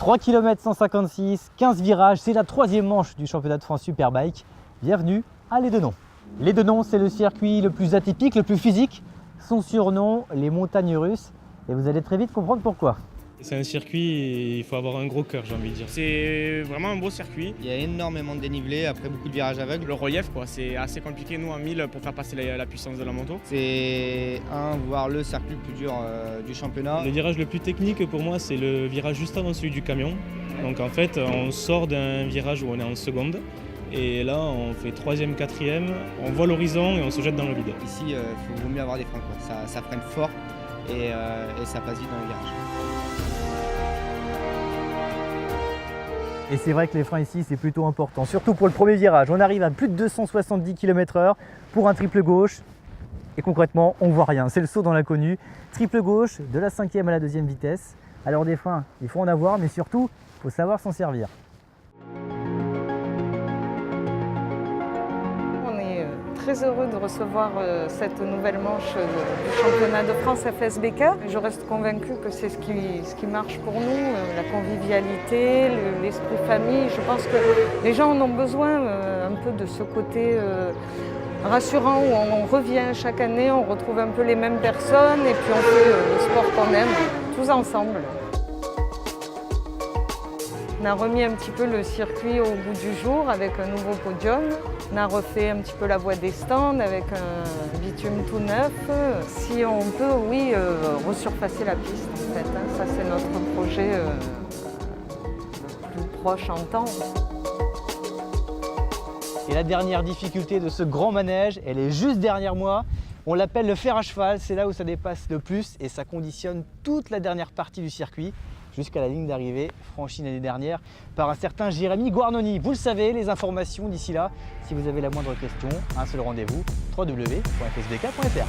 3 km 156, 15 virages, c'est la troisième manche du championnat de France Superbike. Bienvenue à Les Denons. Les Denons, c'est le circuit le plus atypique, le plus physique. Son surnom, les montagnes russes. Et vous allez très vite comprendre pourquoi. C'est un circuit et il faut avoir un gros cœur, j'ai envie de dire. C'est vraiment un beau circuit. Il y a énormément de dénivelé, après beaucoup de virages aveugles. Le relief, c'est assez compliqué, nous, en 1000, pour faire passer la puissance de la moto. C'est voire le circuit le plus dur du championnat. Le virage le plus technique pour moi, c'est le virage juste avant celui du camion. Donc en fait, on sort d'un virage où on est en seconde. Et là, on fait 3e, 4e, on voit l'horizon et on se jette dans le vide. Ici, il vaut mieux avoir des freins, quoi. Ça freine fort et ça passe vite dans les virages. Et c'est vrai que les freins ici, c'est plutôt important, surtout pour le premier virage. On arrive à plus de 270 km/h pour un triple gauche. Et concrètement, on voit rien. C'est le saut dans l'inconnu. Triple gauche, de la 5e à la 2e vitesse. Alors des freins, il faut en avoir, mais surtout, il faut savoir s'en servir. On est très heureux de recevoir cette nouvelle manche du championnat de France FSBK. Je reste convaincue que c'est ce qui marche pour nous, la convivialité, l'esprit famille. Je pense que les gens en ont besoin un peu de ce côté rassurant où on revient chaque année, on retrouve un peu les mêmes personnes et puis on fait le sport qu'on aime, tous ensemble. On a remis un petit peu le circuit au goût du jour avec un nouveau podium. On a refait un petit peu la voie des stands avec un bitume tout neuf. Si on peut, oui, resurfacer la piste en fait. Ça, c'est notre projet le plus proche en temps. Et la dernière difficulté de ce grand manège, elle est juste derrière moi. On l'appelle le fer à cheval, c'est là où ça dépasse le plus et ça conditionne toute la dernière partie du circuit jusqu'à la ligne d'arrivée franchie l'année dernière par un certain Jérémy Guarnoni. Vous le savez, les informations d'ici là, si vous avez la moindre question, un seul rendez-vous, www.fsbk.fr.